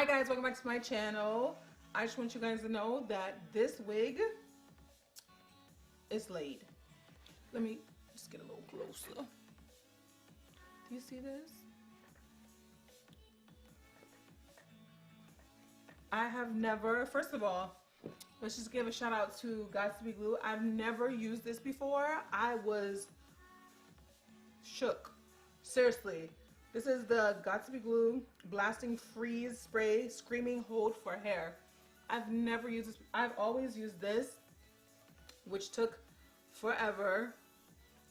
guys, welcome back to my channel. I just want you guys to know that this wig is laid. Let me just get a little closer. Do you see this? I have never, first of all, let's just give a shout out to Got2b Glue. I've never used this before. I was shook. Seriously. This is the Got2b Glue Blasting Freeze Spray Screaming Hold for Hair. I've never used this. I've always used this, which took forever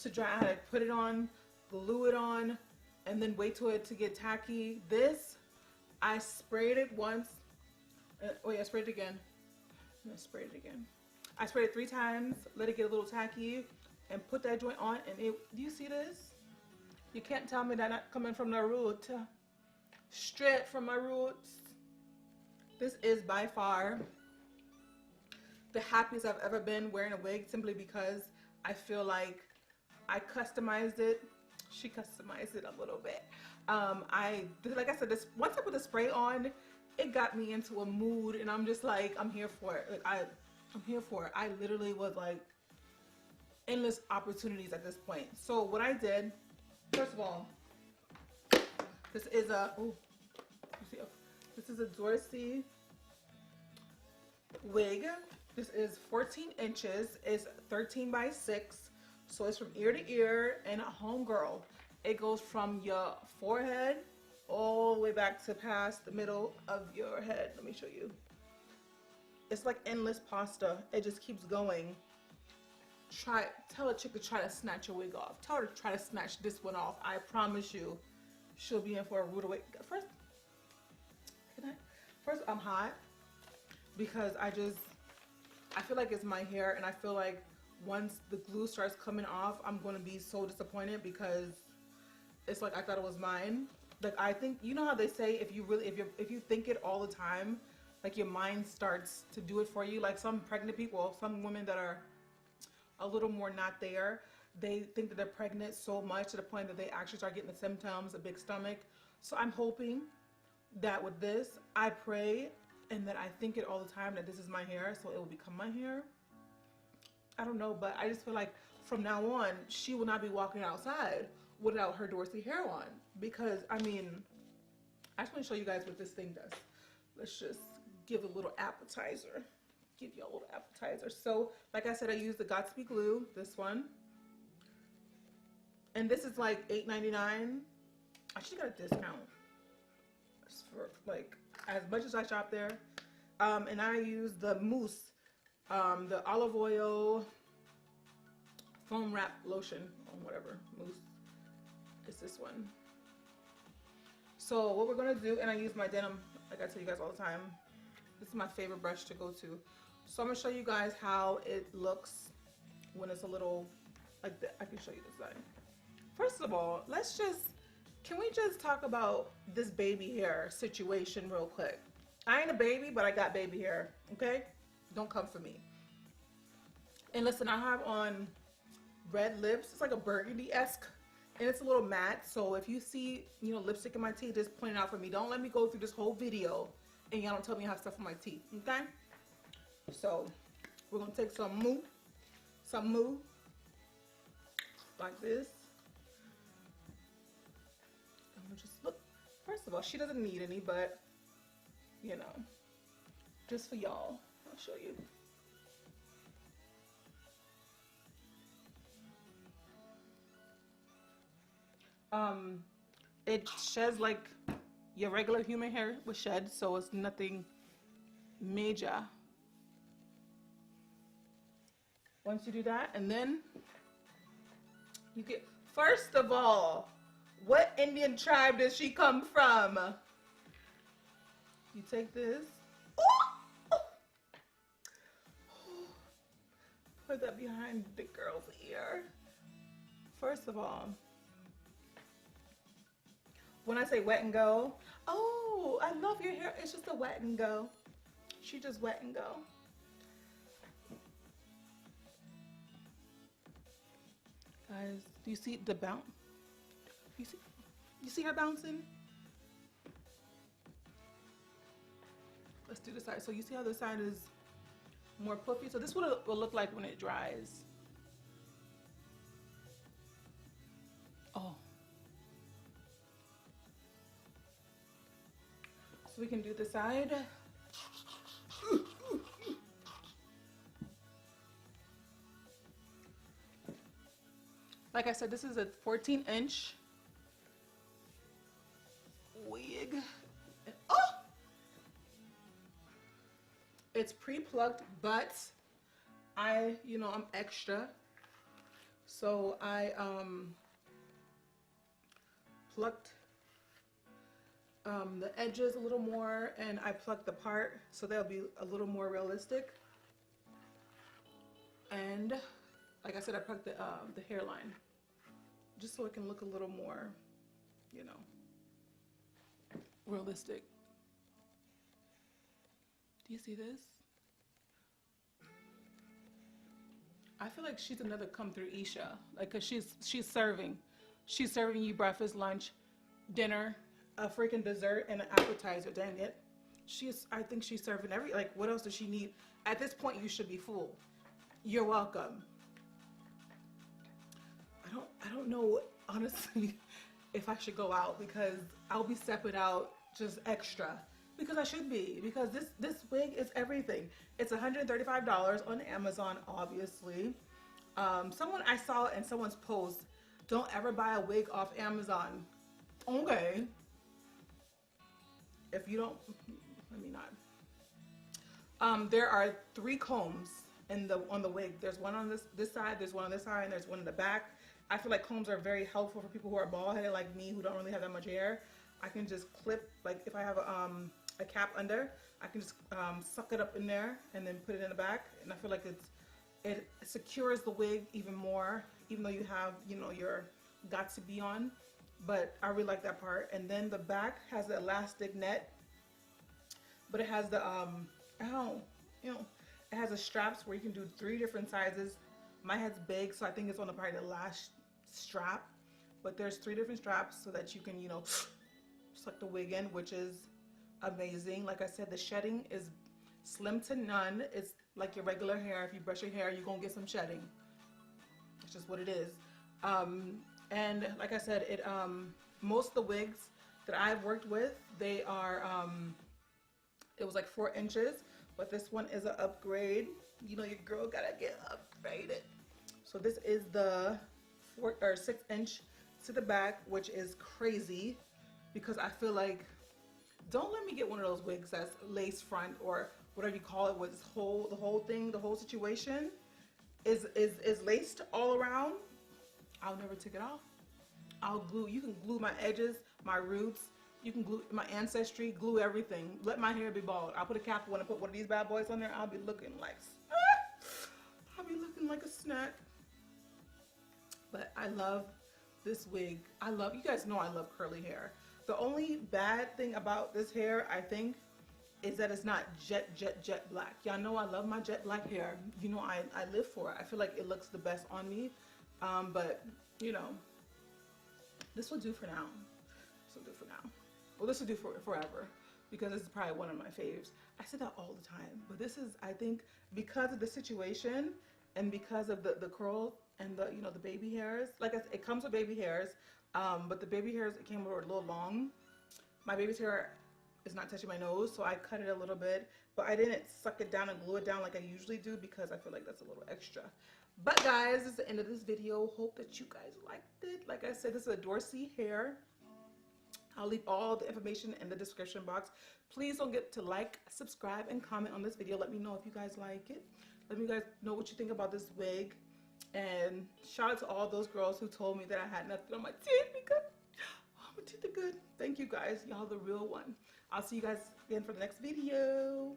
to dry. I had to put it on, glue it on, and then wait till it to get tacky. This, I sprayed it once. Wait, I sprayed it again. I sprayed it again. I sprayed it 3 times, let it get a little tacky, and put that joint on, and it, do you see this? You can't tell me that not coming from the root. Straight from my roots. This is by far the happiest I've ever been wearing a wig, simply because I feel like I customized it. She customized it a little bit. Like I said, this once I put the spray on, it got me into a mood, and I'm just like, I'm here for it. Like I'm here for it. I literally was like endless opportunities at this point. So what I did, first of all, this is a DOROSY wig. This is 14 inches. It's 13 by 6. So it's from ear to ear, and homegirl, it goes from your forehead all the way back to past the middle of your head. Let me show you. It's like endless pasta. It just keeps going. Tell a chick to try to snatch your wig off. Tell her to try to snatch this one off. I promise you, she'll be in for a rude awakening. First, I'm hot because I feel like it's my hair, and I feel like once the glue starts coming off, I'm gonna be so disappointed because it's like I thought it was mine. Like, I think, you know how they say if you think it all the time, like your mind starts to do it for you. Like some pregnant people, some women that are a little more not there, they think that they're pregnant so much to the point that they actually start getting the symptoms, a big stomach. So I'm hoping that with this, I pray and that I think it all the time that this is my hair, so it will become my hair. I don't know, but I just feel like from now on, she will not be walking outside without her DOROSY hair on, because I mean, I just want to show you guys what this thing does. Let's just give a little appetizer. Give you a little appetizer. So, like I said, I used the Got2b Glue, this one, and this is like $8.99. I should got a discount. It's for like as much as I shop there. And I use the mousse, the olive oil foam wrap lotion, or whatever mousse. It's this one. So what we're gonna do, and I use my denim, like I tell you guys all the time. This is my favorite brush to go to. So I'm gonna show you guys how it looks when it's a little like that. I can show you this side. First of all, can we just talk about this baby hair situation real quick? I ain't a baby, but I got baby hair, okay? Don't come for me. And listen, I have on red lips. It's like a burgundy-esque, and it's a little matte. So if you see, you know, lipstick in my teeth, just point it out for me. Don't let me go through this whole video and y'all don't tell me I have stuff on my teeth, okay? So we're gonna take some mousse, like this. And we'll just look. First of all, she doesn't need any, but you know, just for y'all, I'll show you. It sheds like your regular human hair would shed, so it's nothing major. Once you do that, and then you get, first of all, what Indian tribe does she come from? You take this, put that behind the girl's ear. First of all, when I say wet and go, oh, I love your hair. It's just a wet and go. She just wet and go. Guys, do you see the bounce? You see her bouncing? Let's do the side. So you see how this side is more puffy? So this is what it will look like when it dries. Oh. So we can do the side. Like I said, this is a 14-inch wig. Oh! It's pre-plucked, but I'm extra. So I plucked the edges a little more, and I plucked the part so they'll be a little more realistic. And like I said, I plucked the hairline just so it can look a little more, realistic. Do you see this? I feel like she's another come through Isha, like, cause she's serving you breakfast, lunch, dinner, a freaking dessert, and an appetizer. Dang it, I think she's serving like, what else does she need? At this point, you should be full. You're welcome. I don't know, honestly, if I should go out, because I'll be stepping out just extra, because I should be, because this wig is everything. It's $135 on Amazon, obviously. I saw in someone's post, don't ever buy a wig off Amazon. Okay. If you don't, let me not. There are 3 combs on the wig. There's one on this side, there's one on this side, and there's one in the back. I feel like combs are very helpful for people who are bald headed like me, who don't really have that much hair. I can just clip, like if I have a cap under, I can just suck it up in there and then put it in the back. And I feel like it secures the wig even more, even though you have, your got to be on. But I really like that part. And then the back has the elastic net, but it has the it has the straps where you can do 3 different sizes. My head's big, so I think it's on probably the last strap, but there's 3 different straps so that you can, suck the wig in, which is amazing. Like I said, the shedding is slim to none. It's like your regular hair. If you brush your hair, you're gonna get some shedding. It's just what it is. And like I said, most of the wigs that I've worked with, they are it was like 4 inches, but this one is an upgrade. Your girl gotta get upgraded. So this is the 6 inch to the back, which is crazy, because I feel like, don't let me get one of those wigs that's lace front or whatever you call it, with this the whole situation is laced all around. I'll never take it off. You can glue my edges, my roots, you can glue my ancestry, glue everything. Let my hair be bald. I'll put a cap on and put one of these bad boys on there. I'll be looking like a snack. But I love this wig. You guys know I love curly hair. The only bad thing about this hair, I think, is that it's not jet black. Y'all know I love my jet black hair. I live for it. I feel like it looks the best on me. But this will do for now. This will do for now. Well, this will do for forever, because this is probably one of my faves. I say that all the time, but this is, I think, because of the situation and because of the curls and the baby hairs. Like I said, it comes with baby hairs, but the baby hairs, it came over a little long. My baby's hair is not touching my nose, so I cut it a little bit, but I didn't suck it down and glue it down like I usually do, because I feel like that's a little extra. But guys, this is the end of this video. Hope that you guys liked it. Like I said, this is a DOROSY hair. I'll leave all the information in the description box. Please don't forget to like, subscribe, and comment on this video. Let me know if you guys like it. Let me guys know what you think about this wig. And shout out to all those girls who told me that I had nothing on my teeth, because my teeth are good. Thank you guys. Y'all the real one. I'll see you guys again for the next video.